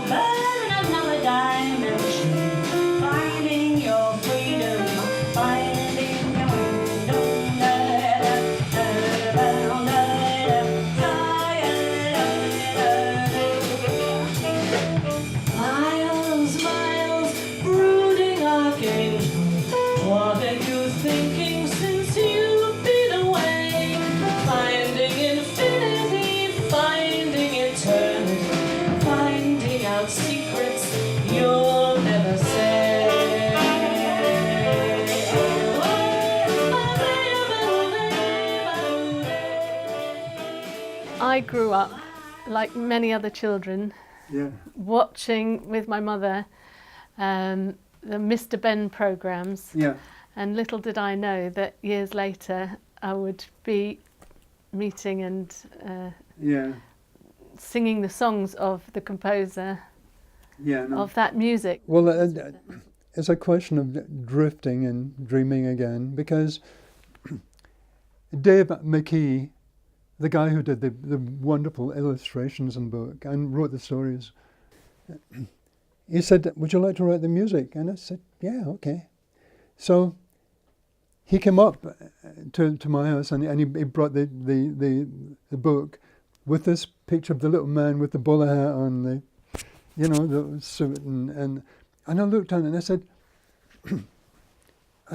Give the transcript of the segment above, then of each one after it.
burden of another diamond tree, finding your freedom, finding your freedom. Miles, miles, brooding archangel, what are you thinking since you've been away? Finding infinity, finding eternity, finding out secrets you'll never say. I grew up, like many other children, Yeah. watching with my mother the Mr. Ben programs. Yeah. And little did I know that years later I would be meeting and Yeah. singing the songs of the composer Yeah. No. of that music. Well, it's a question of drifting and dreaming again, because Dave McKee, the guy who did the wonderful illustrations and book and wrote the stories, he said, "Would you like to write the music?" And I said, "Yeah, okay." So he came up to my house and he brought the book with this picture of the little man with the bowler hat on, the suit, and I looked at it and I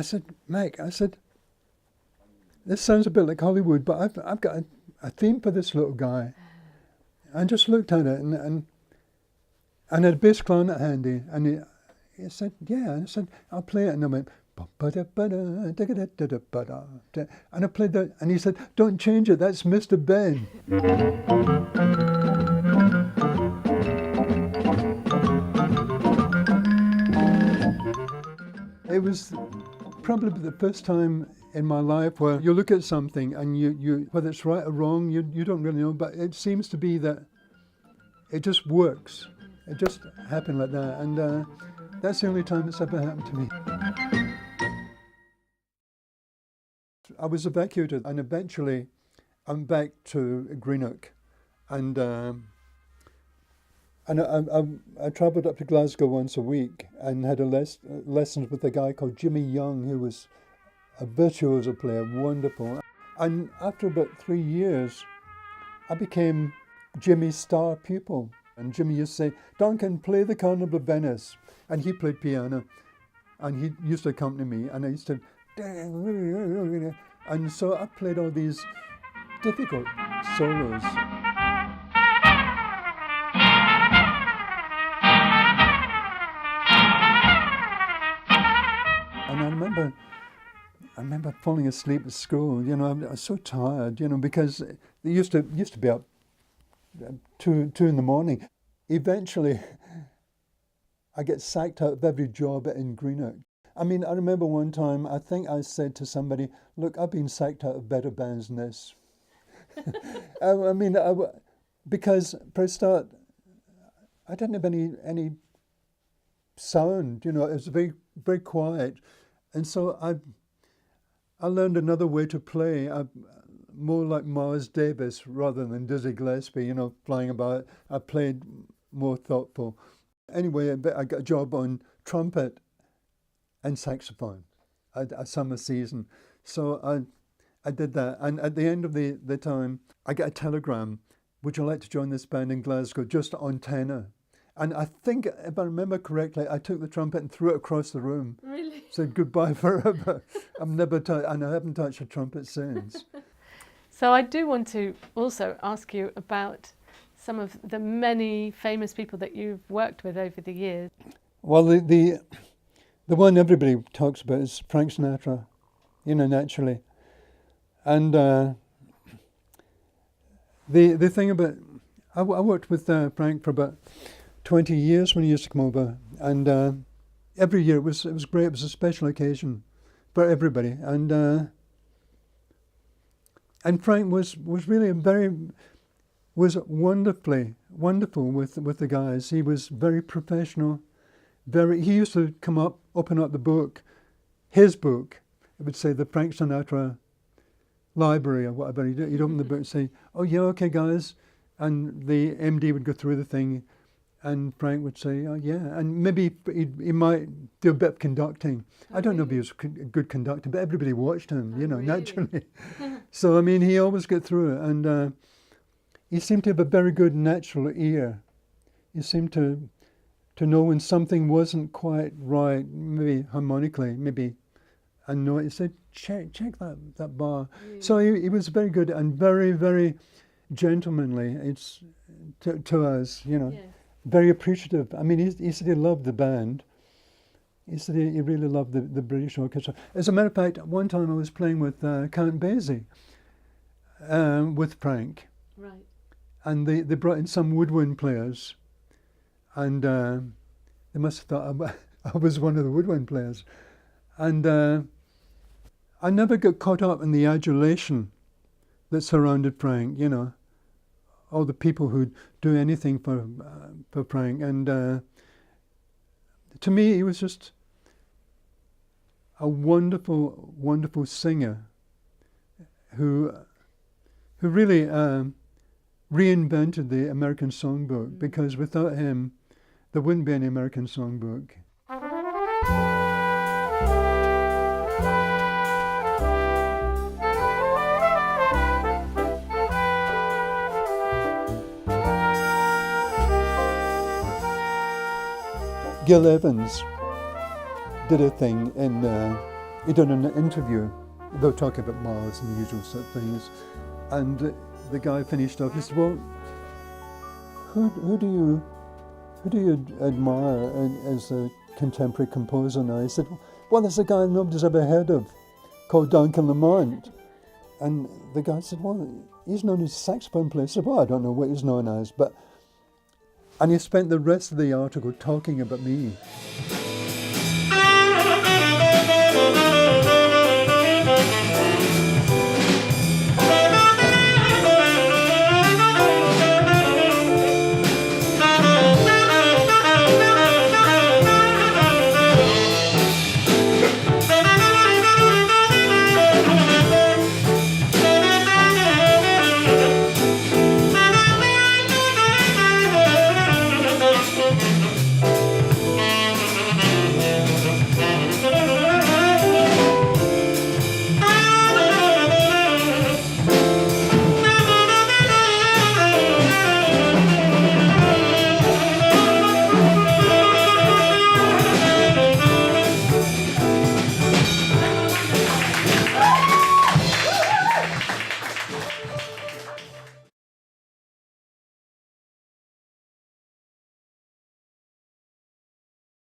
said, "Mike," I said, "this sounds a bit like Hollywood, but I've got a theme for this little guy." I just looked at it and I had a bass clarinet handy, and he said, "Yeah." And I said, "I'll play it." And I went, and I played that, and he said, "Don't change it, that's Mr. Ben." It was probably the first time in my life where you look at something and you whether it's right or wrong, you don't really know, but it seems to be that it just works. It just happened like that, and that's the only time it's ever happened to me. I was evacuated, and eventually I'm back to Greenock, and I travelled up to Glasgow once a week and had lessons with a guy called Jimmy Young, who was a virtuoso player, wonderful. And after about 3 years, I became Jimmy's star pupil. And Jimmy used to say, "Duncan, play the Carnival of Venice." And he played piano, and he used to accompany me, and I used to, and so I played all these difficult solos. And I remember falling asleep at school. I was so tired, because it used to be up 2 in the morning. Eventually, I get sacked out of every job in Greenock. I remember one time, I think I said to somebody, "Look, I've been sacked out of better bands than this." Because for a start, I didn't have any sound. It was very, very quiet. And so I learned another way to play, more like Miles Davis rather than Dizzy Gillespie, flying about. I played more thoughtful. Anyway, I got a job on trumpet and saxophone, a summer season. So I did that. And at the end of the time, I got a telegram, "Would you like to join this band in Glasgow, just on tenor?" And I think, if I remember correctly, I took the trumpet and threw it across the room. Really? Said goodbye forever. And I haven't touched a trumpet since. So I do want to also ask you about some of the many famous people that you've worked with over the years. Well, the one everybody talks about is Frank Sinatra, naturally. And the thing about, I worked with Frank for about 20 years when he used to come over, and every year it was great. It was a special occasion for everybody, and Frank was really was wonderfully wonderful with the guys. He was very professional. He used to come up, open up the book, his book. It would say the Frank Sinatra library or whatever. He'd open the book and say, "Oh yeah, okay guys," and the MD would go through the thing. And Frank would say, oh, yeah, and maybe he might do a bit of conducting. I don't know if he was a good conductor, but everybody watched him, you know, really? naturally. So, I mean, he always got through it, and he seemed to have a very good natural ear. He seemed to know when something wasn't quite right, maybe harmonically, maybe, and know it. He said, check that bar. So he was very good and very, very gentlemanly. It's to us, you know. Yes. Very appreciative. I mean, he said he loved the band. He said he really loved the British orchestra. As a matter of fact, one time I was playing with Count Basie, with Frank. Right. And they brought in some woodwind players. And they must have thought I was one of the woodwind players. And I never got caught up in the adulation that surrounded Frank, you know. All the people who'd do anything for Frank, and to me, he was just a wonderful, wonderful singer who really reinvented the American songbook. Because without him, there wouldn't be any American songbook. Gil Evans did a thing he did an interview. They were talking about Mars and the usual sort of things. And the guy finished off, he said, well, who do you admire as a contemporary composer now? He said, well, there's a guy nobody's ever heard of called Duncan Lamont. And the guy said, well, he's known as a saxophone player. I said, well, I don't know what he's known as, but... And he spent the rest of the article talking about me.